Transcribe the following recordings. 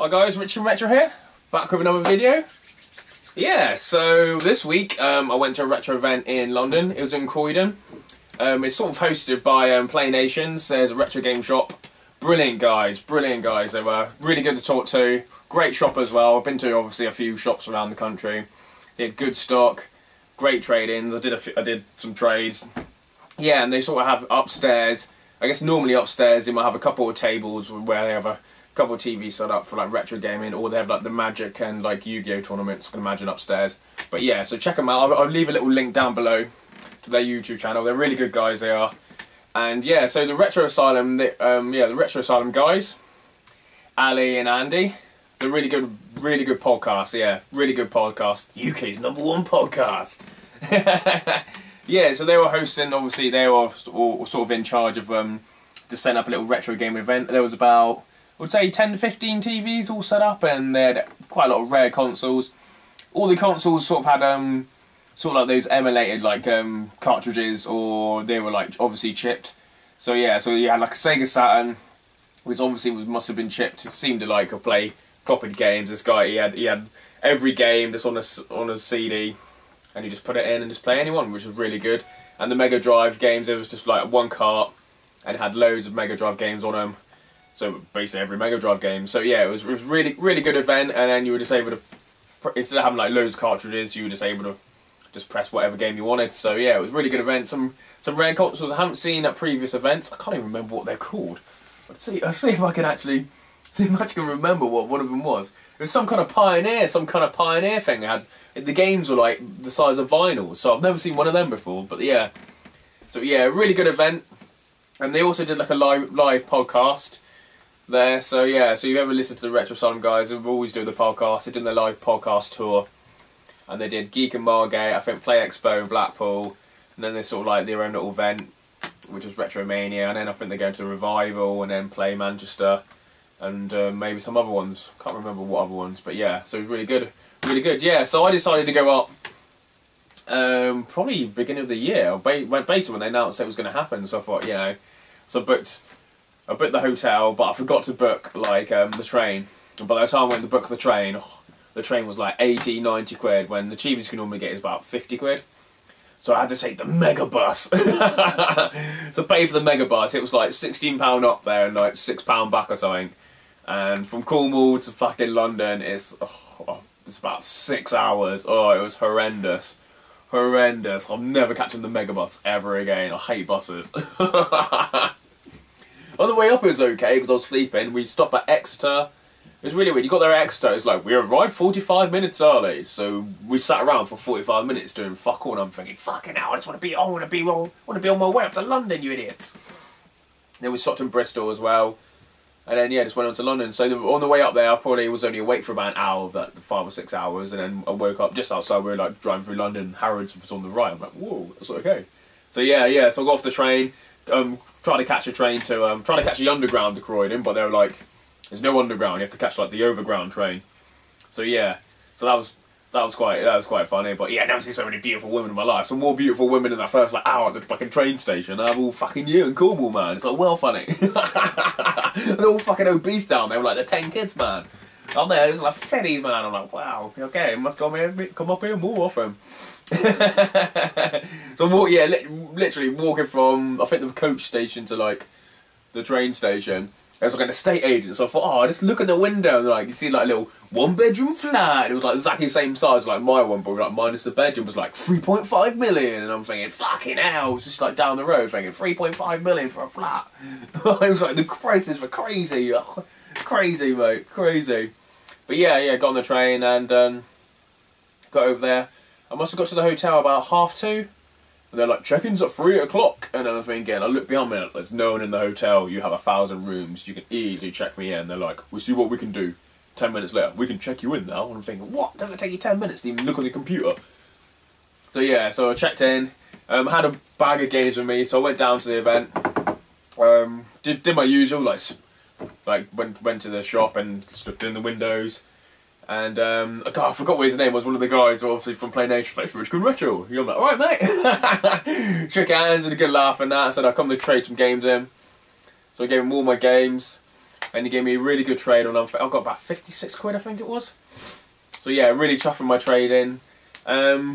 Hi guys, Richkingretro here, back with another video. Yeah, so this week I went to a retro event in London. It was in Croydon. It's sort of hosted by Play Nations. There's a retro game shop. Brilliant guys, brilliant guys. They were really good to talk to. Great shop as well. I've been to obviously a few shops around the country. They had good stock, great trade-ins. I did some trades. Yeah, and they sort of have upstairs. I guess normally upstairs they might have a couple of tables where they have a couple of TVs set up for like retro gaming, or they have like the Magic and like Yu-Gi-Oh tournaments, I can imagine, upstairs. But yeah, so check them out. I'll leave a little link down below to their YouTube channel. They're really good guys, they are. And yeah, so the Retro Asylum, the Retro Asylum guys, Ali and Andy, they're really good podcast. Yeah, really good podcast. UK's #1 podcast. Yeah, so they were hosting. Obviously, they were all sort of in charge of to set up a little retro game event. There was about, I would say, 10 to 15 TVs all set up, and they had quite a lot of rare consoles. All the consoles sort of had sort of like those emulated like cartridges, or they were like obviously chipped. So yeah, so you had like a Sega Saturn, which obviously must have been chipped. It seemed to like play copied games. This guy, he had every game that's on a CD, and you just put it in and just play anyone, which was really good. And the Mega Drive games, it was just like one cart, and it had loads of Mega Drive games on them. So basically every Mega Drive game. So yeah, it was really good event, and then you were just able to, instead of having like loads of cartridges, you were just able to just press whatever game you wanted. So yeah, it was a really good event. Some rare consoles I haven't seen at previous events. I can't even remember what they're called. I'll see if I can actually remember what one of them was. It was some kind of Pioneer thing. It had, the games were like the size of vinyl, so I've never seen one of them before. But yeah, so yeah, really good event. And they also did like a live podcast there. So yeah, so if you ever listened to the Retro Asylum guys, they always do the podcast. They did their live podcast tour, and they did Geek and Margate, I think Play Expo in Blackpool, and then they sort of like their own little event, which was Retromania, and then I think they go to Revival, and then Play Manchester, and maybe some other ones. Can't remember what other ones, but yeah, so it was really good, yeah. So I decided to go up probably beginning of the year, basically when they announced it was going to happen. So I thought, you know, so I booked the hotel, but I forgot to book like the train. And by the time I went to book the train was like 80, 90 quid, when the cheapest you can normally get is about 50 quid. So I had to take the mega bus. So pay for the mega bus. It was like £16 up there and like £6 back or something. And from Cornwall to fucking London, it's about 6 hours. Oh, it was horrendous. Horrendous. I'm never catching the mega bus ever again. I hate buses. On the way up it was okay because I was sleeping. We stopped at Exeter. It was really weird. You got there at Exeter, it's like, we arrived 45 minutes early. So we sat around for 45 minutes doing fuck all, and I'm thinking, fucking hell, I want to be on my way up to London, you idiots. Then we stopped in Bristol as well. And then, yeah, just went on to London. So on the way up there, I probably was only awake for about an hour, the 5 or 6 hours. And then I woke up just outside, we were like driving through London, Harrods was on the right. I'm like, whoa, that's okay. So yeah, so I got off the train, trying to catch a train to, trying to catch the underground to Croydon, but they were like, there's no underground, you have to catch like the overground train. So yeah, so that was quite funny. But yeah, I've never seen so many beautiful women in my life. Some more beautiful women in that first like hour at the fucking train station. I'm all fucking you in Cornwall, man. It's like, well funny. They're all fucking obese down there, like the 10 kids, man. I'm there, there's like fetties, man. I'm like, wow, okay, must come up here more often. So literally walking from, I think, the coach station to like the train station. There's like an estate agent, so I thought, oh, just look at the window, and like you see like a little 1-bedroom flat. It was like exactly the same size like my one, but like minus the bedroom was like 3.5 million, and I'm thinking, fucking hell, it's just like down the road, thinking 3.5 million for a flat. It was like the prices were crazy, crazy, mate, crazy. But yeah, got on the train and got over there. I must have got to the hotel about 2:30. And they're like, check-in's at 3 o'clock. And then I'm thinking, I look behind me, there's no one in the hotel, you have 1,000 rooms, you can easily check me in. They're like, we'll see what we can do. 10 minutes later, we can check you in now. And I'm thinking, what? Does it take you 10 minutes to even look on the computer? So yeah, so I checked in, had a bag of games with me, so I went down to the event. Did my usual, like went to the shop and stood in the windows. And I forgot what his name was. One of the guys, obviously from Play Nations, like, Richkingretro. I'm like, all right, mate. Shook hands and a good laugh and that. I said I'd come to trade some games in. So I gave him all my games. and he gave me a really good trade on. I've got about 56 quid, I think it was. So yeah, really chuffing my trade in.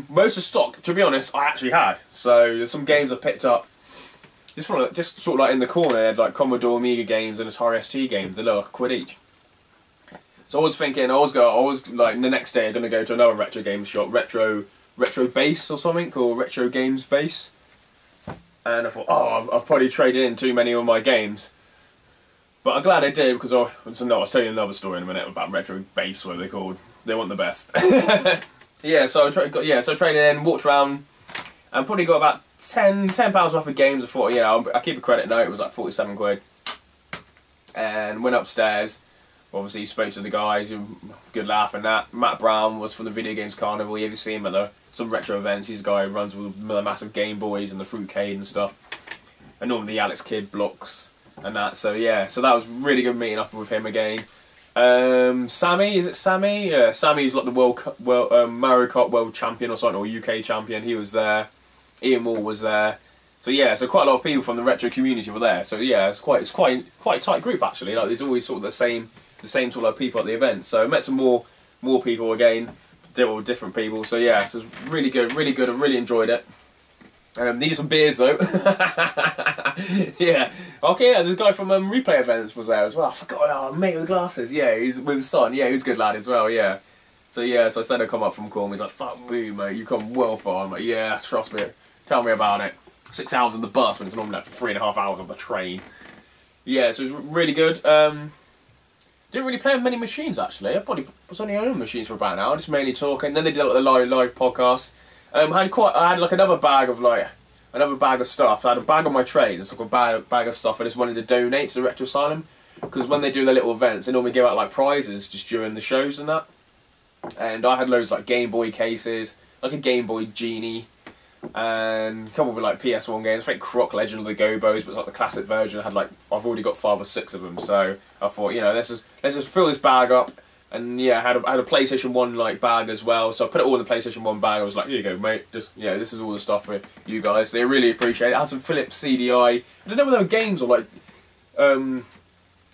Most of the stock, to be honest, I actually had. So there's some games I picked up. Just sort of like in the corner, they had like Commodore Amiga games and Atari ST games. They're like £1 each. So I was thinking, I was like the next day I'm gonna go to another retro games shop, Retro Base or something, or Retro Games Base. And I thought, oh, I've probably traded in too many of my games. But I'm glad I did, because I'll tell you another story in a minute about Retro Base, what they're called. They want the best. Yeah, so I traded in, walked around, and probably got about £10 worth of games. I thought, yeah, I'll keep a credit note. It was like 47 quid. And went upstairs. Obviously, spoke to the guys. Good laugh and that. Matt Brown was from the Video Games Carnival. You ever see him at some retro events? He's a guy who runs with the massive Game Boys and the Fruitcade and stuff. And normally the Alex Kidd blocks and that. So yeah, so that was really good meeting up with him again. Sammy, is it Sammy? Yeah, Sammy's like the Mario Kart World Champion or something, or UK Champion. He was there. Ian Moore was there. So yeah, so quite a lot of people from the retro community were there. So yeah, it's quite a tight group actually. Like there's always sort of the same sort of people at the event. So I met some more people again, different people. So yeah, so it's really good. I really enjoyed it. Needed some beers though. Yeah. Okay, yeah, this guy from Replay Events was there as well. I forgot, oh, mate with the glasses. Yeah, he's with his son. Yeah, he's a good lad as well, yeah. So yeah, so I said I'd come up from Cornwall. He's like, fuck me, mate, you come well far. I'm like, yeah, trust me. Tell me about it. 6 hours on the bus when it's normally like 3.5 hours on the train. Yeah, so it was really good. Didn't really play on many machines actually. I probably was only on machines for about an hour, just mainly talking. Then they did like the live podcast. I had like another bag of stuff. So I had a bag on my trade. It's like a bag of stuff I just wanted to donate to the Retro Asylum, because when they do their little events, they normally give out like prizes just during the shows and that. And I had loads of like Game Boy cases, like a Game Boy Genie, and a couple of like PS1 games. I think Croc Legend of the Gobos, but it's like the classic version. I had like, I've already got 5 or 6 of them, so I thought, you know, let's just fill this bag up. And yeah, I had a PlayStation 1 like bag as well, so I put it all in the PlayStation 1 bag. I was like, here you go, mate. Just, you know, this is all the stuff for you guys. They really appreciate it. I had some Philips CDI. I don't know whether they were games or like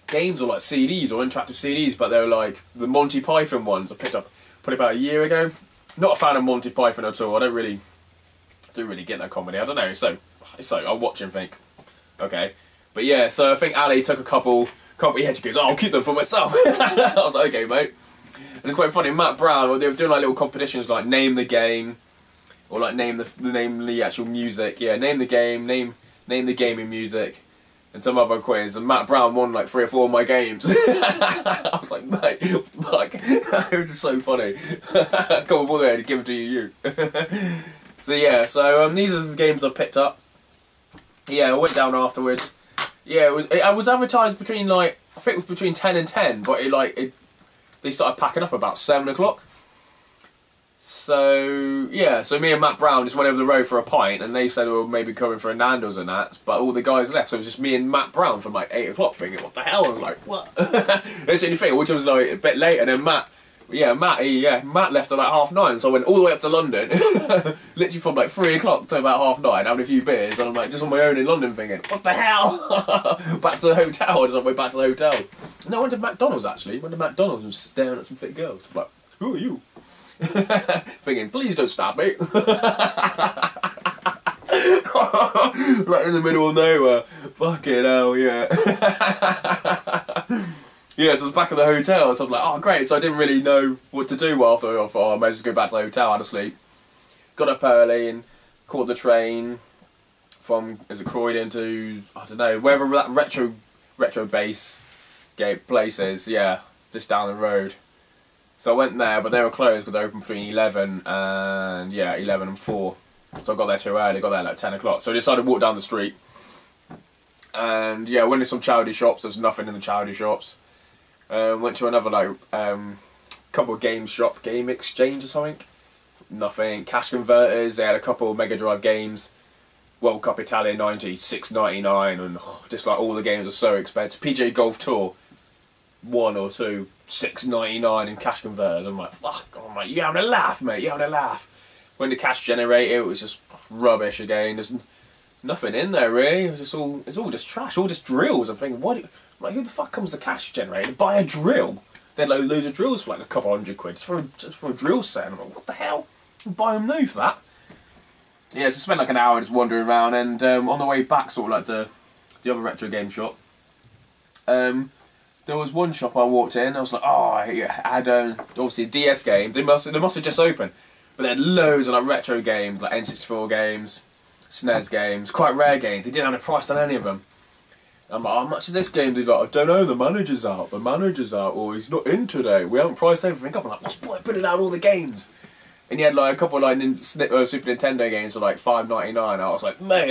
CDs or interactive CDs, but they were like the Monty Python ones I picked up probably about a year ago. Not a fan of Monty Python at all. I don't really get that comedy. I don't know. So it's like I'll watch and think, okay. But yeah, so I think Ali took a couple. Yeah, she goes, oh, I'll keep them for myself. I was like, okay, mate. And it's quite funny. Matt Brown, they were doing like little competitions, like name the game, or like name the actual music. Yeah, name the game, name the game in music, and some other quiz. And Matt Brown won like 3 or 4 of my games. I was like, mate, what the fuck? It was just so funny. Come on, boy, to give it to you. So yeah, so these are the games I picked up. Yeah, I went down afterwards. Yeah, I was advertised between like, I think it was between 10 and 10, but they started packing up about 7 o'clock. So yeah, so me and Matt Brown just went over the road for a pint, and they said we were maybe coming for a Nando's and that, but all the guys left, so it was just me and Matt Brown from like 8 o'clock thinking, what the hell? I was like, what? That's the only thing, which was like a bit later, and then Matt left at like 9:30, so I went all the way up to London, literally from like 3 o'clock to about 9:30, having a few beers, and I'm like just on my own in London thinking, what the hell? Back to the hotel, I was on my way back to the hotel. No, I went to McDonald's actually, went to McDonald's and was staring at some fit girls. I'm like, who are you? Thinking, please don't stab me. Right in the middle of nowhere. Fucking hell, yeah. Yeah, so I was back at the hotel, so I'm like, oh great, so I didn't really know what to do after. I thought, oh, I might just go back to the hotel, I had to sleep. Got up early and caught the train from, is it Croydon to, I don't know, wherever that retro base place is, yeah, just down the road. So I went there, but they were closed because they opened between 11 and 4. So I got there too early, got there at like 10 o'clock. So I decided to walk down the street. And yeah, went to some charity shops, there was nothing in the charity shops. Went to another like couple of game exchange or something. Nothing. Cash converters. They had a couple of Mega Drive games. World Cup Italia 90, $6.99, and just like all the games are so expensive. PJ Golf Tour, 1 or 2, $6.99 in cash converters. I'm like, fuck. I'm like, you having a laugh, mate? You having a laugh? When the cash generator, it was just rubbish again. There's nothing in there really. It's all just trash, all just drills. I'm thinking, what I'm like, who the fuck comes to cash generator to buy a drill? They had loads of drills for like a couple £100 just for a drill set. I'm like, what the hell? I'll buy them new for that. Yeah, so I spent like an hour just wandering around, and on the way back, sort of like the other retro game shop, there was one shop I walked in. I was like, oh, yeah, I had obviously DS games. They must have just opened, but they had loads of like retro games, like N64 games, SNES games, quite rare games. They didn't have a price on any of them. I'm like, how much is this game they got? I don't know, the manager's out. The manager's out, or he's not in today. We haven't priced everything up. I'm like, what's the point putting out all the games? And he had like a couple of like Super Nintendo games for like $5.99. I was like, mate,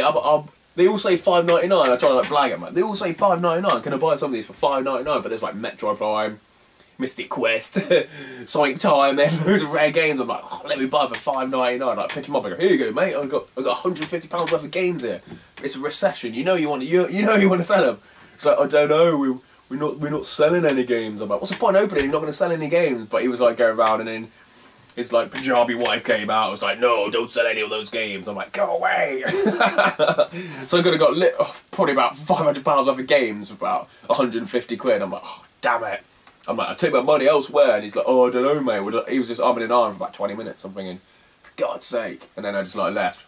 they all say $5.99. I try to like blag at them. They all say $5.99. Can I buy some of these for $5.99? But there's like Metro Prime, Mystic Quest, Sonic Time. They had loads of rare games. I'm like, oh, let me buy for $5.99. Like, pick them up. I go, here you go, mate. I've got £150 worth of games here. It's a recession. You know you want to sell them. It's like, I don't know. We're not selling any games. I'm like, what's the point of opening? You're not going to sell any games. But he was like going around, and then his like Punjabi wife came out. I was like, no, don't sell any of those games. I'm like, go away. So I could have got probably about £500 worth of games for about 150 quid. I'm like, oh, damn it. I'm like, I'll take my money elsewhere. And he's like, oh, I don't know, mate. He was just arming and arm for about 20 minutes. I'm thinking, for God's sake. And then I just like left.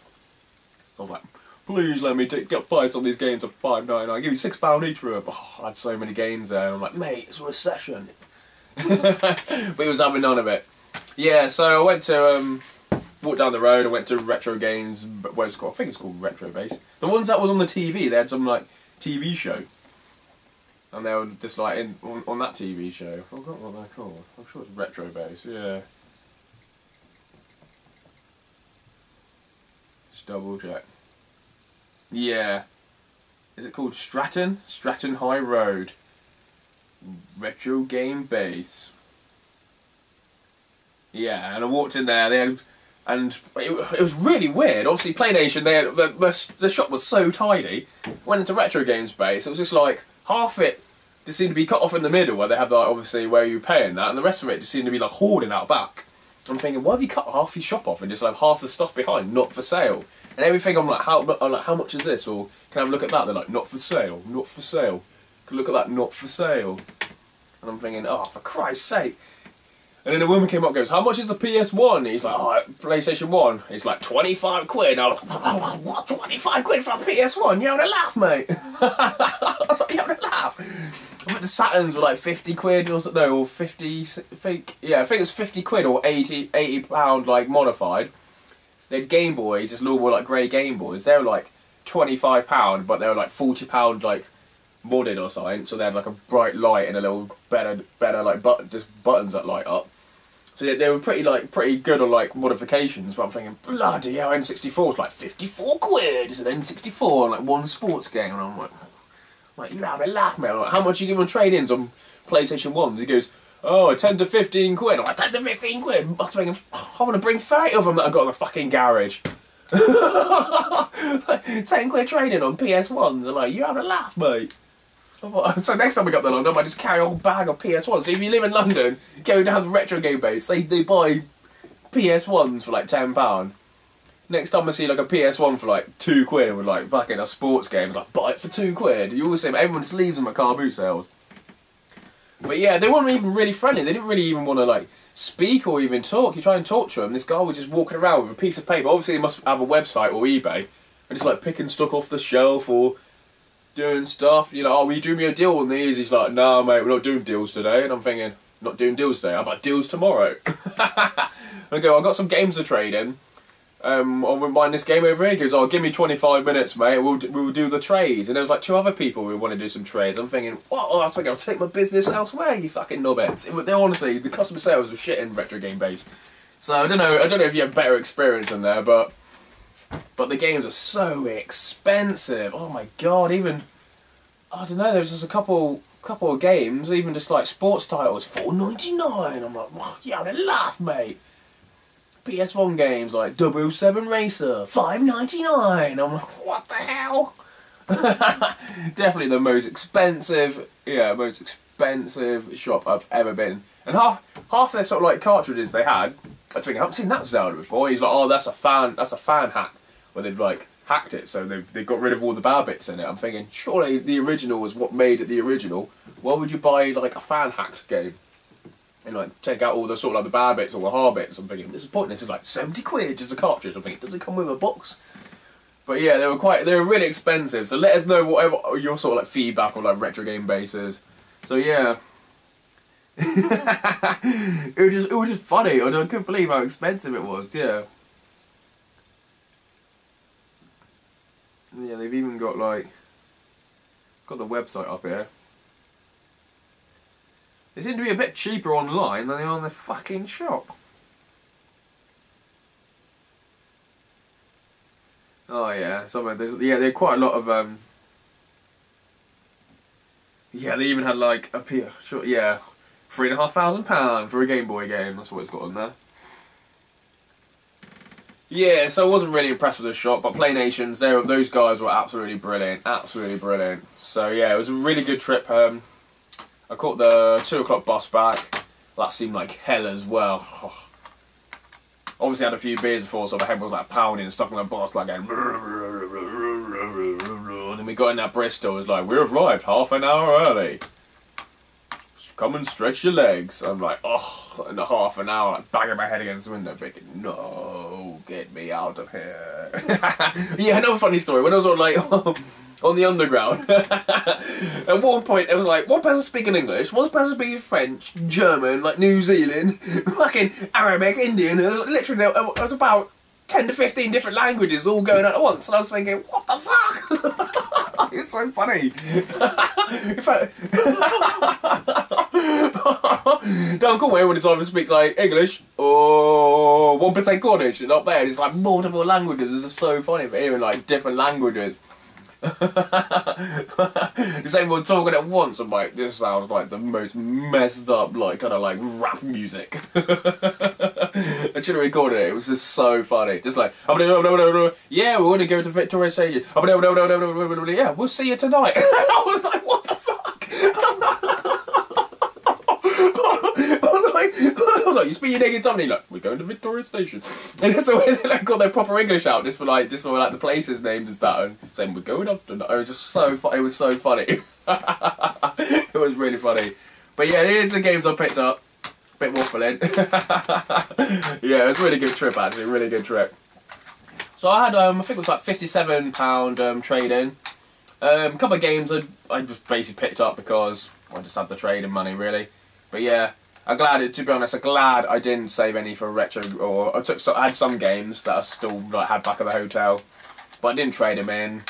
So I was like, please let me buy some of these games for $5.99. I'll give you £6 each for them. Oh, I had so many games there. And I'm like, mate, it's a recession. But he was having none of it. Yeah, so I went to, walked down the road, I went to Retro Games, what it's called, I think it's called Retro Base. The ones that was on the TV, they had some, like, TV show. And they were just, like, on that TV show. I forgot what they're called. I'm sure it's Retro Base, yeah. Just double check. Yeah. Is it called Stratton? Stratton High Road. Retro Game Base. Yeah, and I walked in there, and it was really weird. Obviously, PlayStation, the shop was so tidy. Went into Retro Game Space, it was just like, half it just seemed to be cut off in the middle, where they have, like, obviously, where you're paying that, and the rest of it just seemed to be, like, hoarding out back. I'm thinking, why have you cut half your shop off and just have half the stuff behind, not for sale? And everything, I'm like, how much is this? Or, can I have a look at that? They're like, not for sale, not for sale. Can I look at that? Not for sale. And I'm thinking, oh, for Christ's sake. And then the woman came up and goes, how much is the PS1? And he's like, oh, PlayStation 1. It's like 25 quid. And I was like, what, 25 quid for a PS1? You're having a laugh, mate. I was like, you're having a laugh. I think the Saturns were like 50 quid or something, or 50, yeah, I think it was 50 quid or 80 pound like modified. They had Game Boys, just normal like grey Game Boys. They were like £25, but they were like £40 like modded or something. So they had like a bright light and a little better like just buttons that light up. So they were pretty good on like modifications, but I'm thinking, bloody hell, N64 is like 54 quid. It's an N64 like one sports game, and I'm like, you're having a laugh, mate. Like, how much you give on trade-ins on PlayStation 1s? He goes, oh, 10 to 15 quid. I'm like, 10 to 15 quid? I was thinking, I want to bring 30 of them that I got in the fucking garage. 10 quid trade-in on PS1s. I'm like, you're having a laugh, mate. So next time we go up to London, I might just carry a whole bag of PS1s. So if you live in London, go down the Retro Game Base, they buy PS1s for like £10. Next time I see like a PS1 for like 2 quid with like fucking a sports game, it's like, buy it for 2 quid. You always see everyone just leaves them at car boot sales. But yeah, they weren't even really friendly. They didn't really even want to like speak or even talk. You try and talk to them, this guy was just walking around with a piece of paper. Obviously he must have a website or eBay, and just like picking stuff off the shelf or doing stuff, you know, oh, will you do me a deal on these? He's like, no, mate, we're not doing deals today. And I'm thinking, not doing deals today, how about deals tomorrow? I go, I've got some games to trade in. I wouldn't mind this game over here. He goes, oh, give me 25 minutes, mate, we'll do the trades. And there was like 2 other people who want to do some trades. I'm thinking, what? Oh, I was like, I'll take my business elsewhere, you fucking knobheads. Honestly, the customer sales was shit in Retro Game Base. So I don't know if you have better experience in there, but the games are so expensive. Oh my god, even, I don't know, there's just a couple of games, even just like sports titles, $4.99. I'm like, oh, you're having a laugh, mate. PS1 games like 007 Racer, $5.99. I'm like, what the hell? Definitely the most expensive shop I've ever been. And half their sort of like cartridges they had, I was thinking, I haven't seen that Zelda before. He's like, oh, that's a fan hack, where they've like hacked it, so they got rid of all the bad bits in it. I'm thinking, surely the original was what made it the original. Why would you buy like a fan hacked game and like take out all the sort of like the bad bits or the hard bits? I'm thinking, this is pointless. It's like 70 quid just a cartridge. I'm thinking, does it come with a box? But yeah, they were really expensive. So let us know whatever your sort of like feedback on like retro game bases. So yeah. it was just funny. I couldn't believe how expensive it was. Yeah. Yeah, they've even got like the website up here. They seem to be a bit cheaper online than they are in the fucking shop. Oh yeah, yeah, they had quite a lot of yeah, they even had like a yeah, £3,500 for a Game Boy game. That's what it's got on there. Yeah, so I wasn't really impressed with the shop, but Play Nations, those guys were absolutely brilliant, absolutely brilliant. So yeah, it was a really good trip home. I caught the 2 o'clock bus back. That seemed like hell as well. Oh. Obviously, I had a few beers before, so my head was like pounding and stuck on the bus, like going. And then we got in that Bristol. It was like, we arrived half an hour early. Come and stretch your legs. I'm like, oh, in a half an hour, like banging my head against the window, thinking, no, get me out of here. Yeah, another funny story. When I was on like on the underground, at one point there was like one person speaking English, one person speaking French, German, like New Zealand, fucking Arabic, Indian. Literally, there was about 10 to 15 different languages all going on at once, and I was thinking, what the fuck? It's so funny. In fact, don't call me when it's either speaks like English or 1% Cornish, and up there it's like multiple languages. This is so funny, but hearing like different languages. The same one talking at once. I'm like, this sounds like the most messed up, like kind of like rap music. I should have recorded it. It was just so funny. Just like, yeah, we're going to go to Victoria Station. Yeah, we'll see you tonight. I was like, what the fuck? I was like, you speak your native tongue, like, we're going to Victoria Station. And that's the way they like, got their proper English out, just for like the places names and stuff, and saying we're going up to. It was just so it was so funny. It was really funny. But yeah, here's the games I picked up. Bit waffling. Yeah, it was a really good trip actually, a really good trip. So I had I think it was like £57 trade-in. A couple of games I just basically picked up because I just had the trade-in money really. But yeah. I'm glad, to be honest, I'm glad I didn't save any for retro, or I had some games that I still like had back at the hotel, but I didn't trade them in,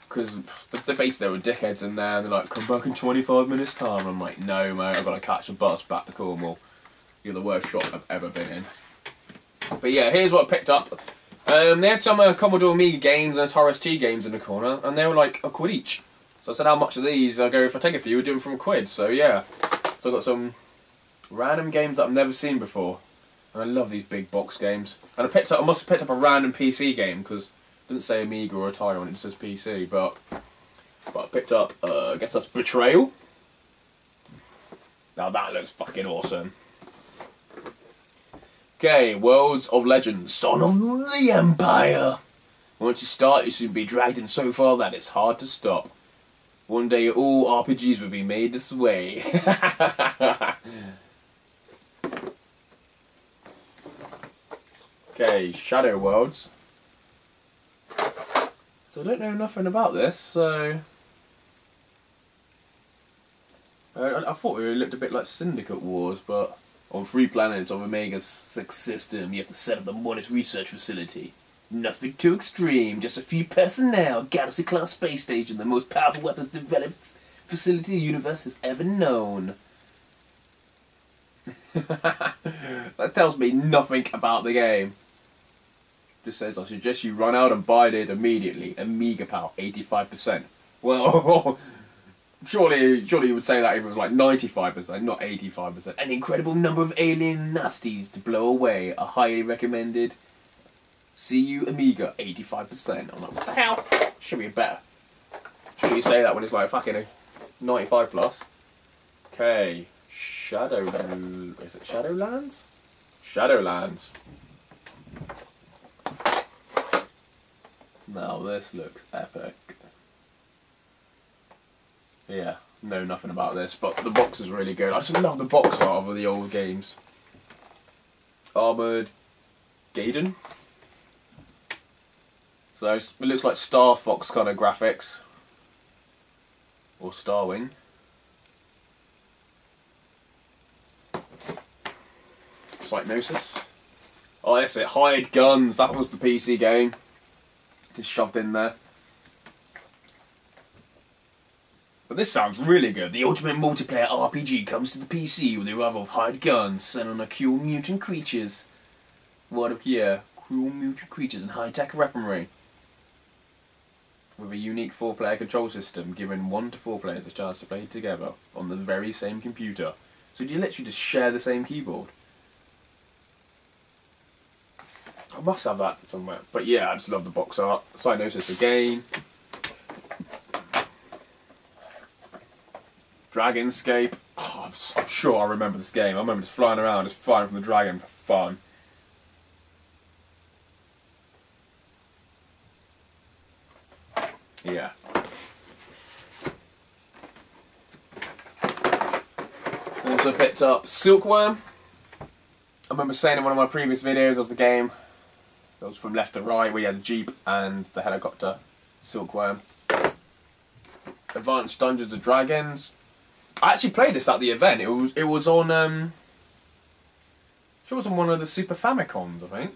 because basically there were dickheads in there, and they're like, come back in 25 minutes time. I'm like, no mate, I've got to catch a bus back to Cornwall. You're the worst shop I've ever been in. But yeah, here's what I picked up. They had some Commodore Amiga games and Atari ST games in the corner, and they were like a quid each. So I said, how much are these? I go, if I take a few, we'll do them for a quid. So yeah, so I got some random games that I've never seen before, and I love these big box games. And I must have picked up a random PC game because it didn't say Amiga or Atari on it, it says PC. But I picked up, I guess that's Betrayal. Now that looks fucking awesome. Okay, Worlds of Legend, Son of the Empire. Once you start, you soon be dragged in so far that it's hard to stop. One day all RPGs will be made this way. Okay, Shadow Worlds. So I don't know nothing about this, so I thought it looked a bit like Syndicate Wars, but on 3 planets of Omega's 6th system, you have to set up the modest research facility. Nothing too extreme, just a few personnel, Galaxy-class space station, the most powerful weapons developed facility the universe has ever known. That tells me nothing about the game. Just says, I suggest you run out and buy it immediately. Amiga power, 85%. Well, surely you would say that if it was like 95%, not 85%. An incredible number of alien nasties to blow away. A highly recommended. See you, Amiga, 85%. I'm like, what the hell? Should be better. Shouldn't you say that when it's like fucking 95 plus? Okay, is it Shadowlands? Shadowlands. Now this looks epic. Yeah, know nothing about this, but the box is really good. I just love the box art of the old games. Armoured Gaiden. So it looks like Star Fox kind of graphics. Or Starwing. Psychnosis. Oh, that's it. Hired Guns. That was the PC game. Just shoved in there. But this sounds really good. The ultimate multiplayer RPG comes to the PC with the arrival of Hired Guns, set on a cool mutant creatures. What of yeah, cool mutant creatures and high-tech weaponry. With a unique 4-player control system, giving 1 to 4 players a chance to play together on the very same computer. So do you literally just share the same keyboard? I must have that somewhere. But yeah, I just love the box art. Psychnosis again. Dragonscape. Oh, I'm sure I remember this game. I remember just flying around, just flying from the dragon for fun. Yeah. Also picked up Silkworm. I remember saying in one of my previous videos of the game, it was from left to right, where you had the Jeep and the helicopter. Silkworm. Advanced Dungeons and Dragons. I actually played this at the event. It was on it was on one of the Super Famicoms, I think.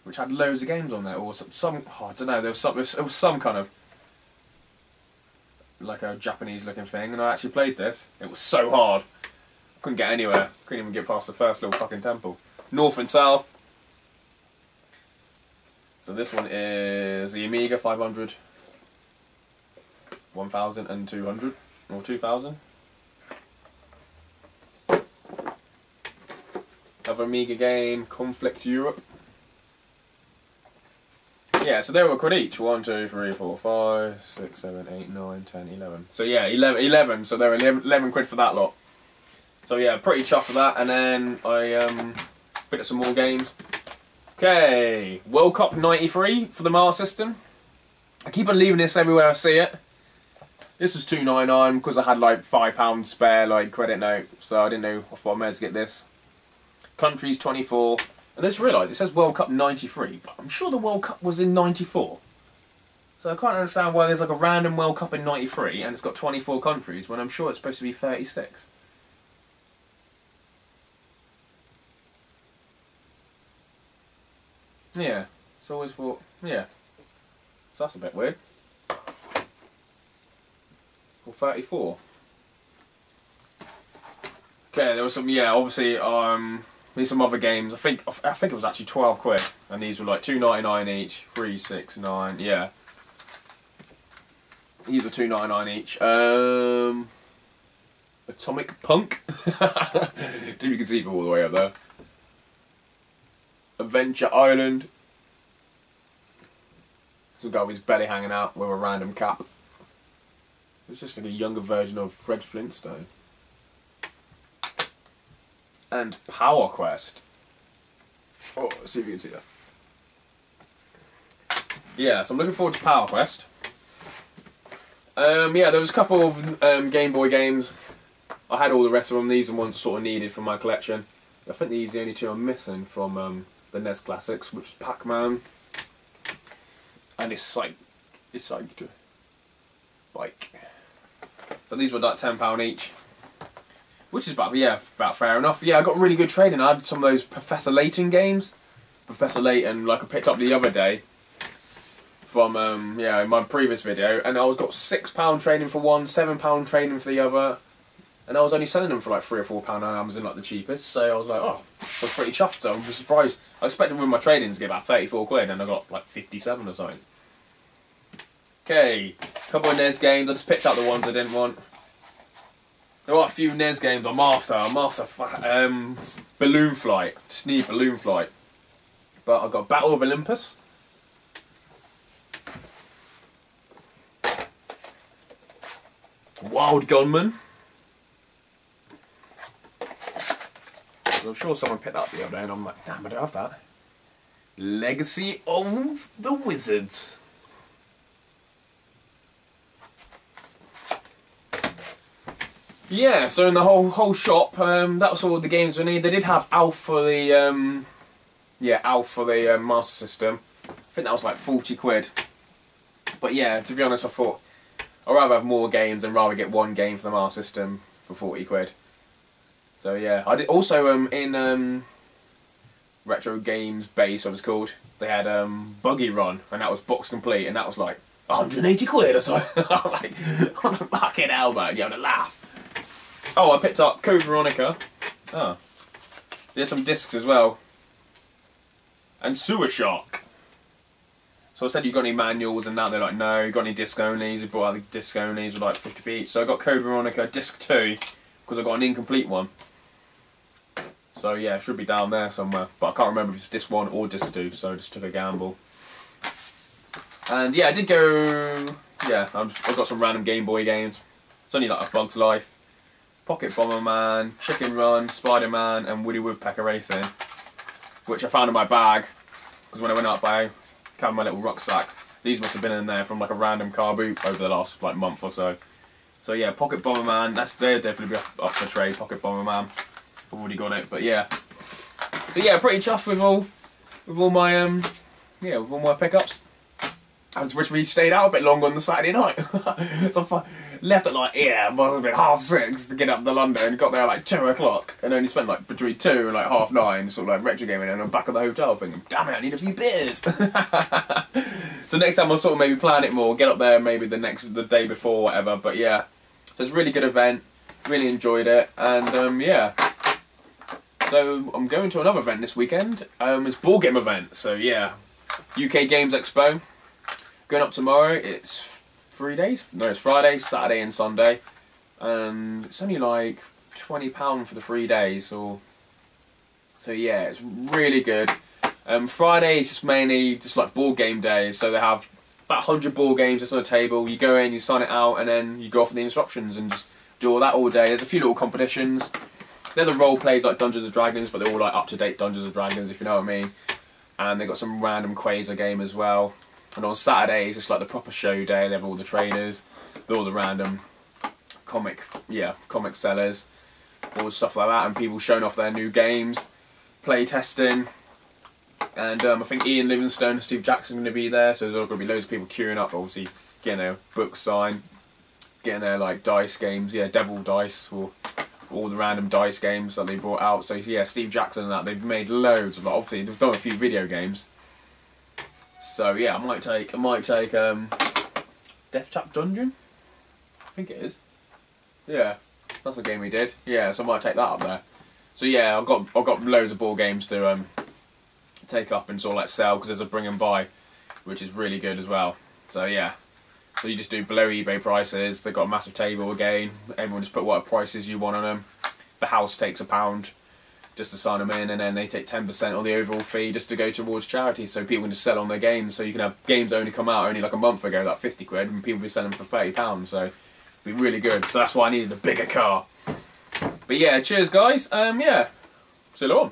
Which had loads of games on there, or some oh, I don't know, there was some, it was some kind of like a Japanese looking thing, and I actually played this. It was so hard. I couldn't get anywhere. Couldn't even get past the first little fucking temple. North and South. So this one is the Amiga 500, 1000 and 200, or 2000. Another Amiga game, Conflict Europe. Yeah, so they were quid each. 1, 2, 3, 4, 5, 6, 7, 8, 9, 10, 11. So yeah, 11. So they were 11 quid for that lot. So yeah, pretty chuffed with that. And then I picked up some more games. Okay, World Cup 93 for the Master System. I keep on leaving this everywhere I see it. This was £2.99 because I had like £5 spare like credit note. So I didn't know. I thought I might as well get this. Countries 24. And I just realised it says World Cup 93, but I'm sure the World Cup was in 94. So I can't understand why there's like a random World Cup in 93 and it's got 24 countries when I'm sure it's supposed to be 36. Yeah, it's always thought, yeah. So that's a bit weird. Or 34. Okay, there was some, yeah, obviously, these some other games. I think it was actually 12 quid, and these were like £2.99 each, 3, 6, 9. Yeah, these were £2.99 each. Atomic Punk. If you can see it all the way up there. Adventure Island. Some guy with his belly hanging out with a random cap. It was just like a younger version of Fred Flintstone. And Power Quest. Oh, let's see if you can see that. Yeah, so I'm looking forward to Power Quest. Yeah, there was a couple of Game Boy games. I had all the rest of them. These are ones I sort of needed for my collection. I think these are the only two I'm missing from the NES Classics, which is Pac-Man and it's like Bike. But these were like £10 each. Which is about fair enough. Yeah, I got really good trading. I had some of those Professor Layton games. Professor Layton, like I picked up the other day from yeah, in my previous video, and I got £6 trading for one, £7 trading for the other, and I was only selling them for like £3 or £4 on Amazon, like the cheapest. So I was like, oh, I was pretty chuffed. So I was surprised. I expected with my trading to get about 34 quid, and I got like 57 or something. Okay, a couple of NES games. I just picked up the ones I didn't want. There are a few NES games I'm after. Balloon Flight. Just need Balloon Flight. But I've got Battle of Olympus. Wild Gunman. I'm sure someone picked that up the other day and I'm like, damn, I don't have that. Legacy of the Wizards. Yeah, so in the whole shop, that was all the games we need. They did have Alf for the Master System. I think that was like 40 quid. But yeah, to be honest, I thought I'd rather have more games than rather get one game for the Master System for 40 quid. So yeah, I did also in Retro Games Base, what it was called. They had Buggy Run, and that was box complete, and that was like 180 quid or so. I was like, fucking hell, man, you have to laugh. Oh, I picked up Code Veronica. Oh, there's some discs as well, and Sewer Shark. So I said, you got any manuals, and now they're like, no. You got any disc onlys? We brought out the disc onlys with like 50p each. So I got Code Veronica disc 2 because I got an incomplete one. So yeah, it should be down there somewhere, but I can't remember if it's disc 1 or disc 2. So I just took a gamble. And yeah, I did go. Yeah, I've got some random Game Boy games. It's only like A Bug's Life, Pocket Bomberman, Chicken Run, Spider-Man, and Woody Woodpecker Racing, which I found in my bag because when I went up, I carried my little rucksack. These must have been in there from like a random car boot over the last like month or so. So yeah, Pocket Bomberman. They'll definitely be off the trade. Pocket Bomberman. I've already got it, but yeah. So yeah, pretty chuffed with all my with all my pickups. I just wish we stayed out a bit longer on the Saturday night. So I left at like, must have been 6:30 to get up to London, got there at like 2 o'clock, and only spent like between 2 and like 9:30 sort of like retro gaming, and I'm back at the hotel thinking, damn it, I need a few beers. So next time I'll sort of maybe plan it more, get up there maybe the day before, whatever, but yeah. So it's a really good event, really enjoyed it, and yeah. So I'm going to another event this weekend, it's a board game event, so yeah. UK Games Expo. Going up tomorrow. It's 3 days? No, it's Friday, Saturday and Sunday. And it's only like £20 for the 3 days. So yeah, it's really good. Friday is just mainly just like board game days. So they have about 100 board games just on the table. You go in, you sign it out, and then you go off with the instructions and just do all that all day. There's a few little competitions. They're the role plays like Dungeons and Dragons, but they're all like up-to-date Dungeons and Dragons, if you know what I mean. And they've got some random Quasar game as well. And on Saturdays, it's like the proper show day. They have all the traders, all the random comic sellers, all stuff like that, and people showing off their new games, play testing. And I think Ian Livingstone and Steve Jackson are going to be there, so there's going to be loads of people queuing up, obviously getting their books signed, getting their like dice games, Devil Dice, or all the random dice games that they brought out. So yeah, Steve Jackson and that, they've made loads of, like, obviously they've done a few video games. So yeah, I might take Death Trap Dungeon. I think it is. Yeah, that's the game we did. Yeah, so I might take that up there. So yeah, I've got loads of board games to take up and sort of like sell, because there's a bring and buy, which is really good as well. So yeah, so you just do below eBay prices. They've got a massive table again. Everyone just put what prices you want on them. The house takes £1 just to sign them in, and then they take 10% on the overall fee just to go towards charity, so people can just sell on their games. So you can have games that only come out only like a month ago, like 50 quid, and people be selling them for £30, so it'd be really good. So that's why I needed a bigger car. But yeah, cheers guys, yeah, see you on.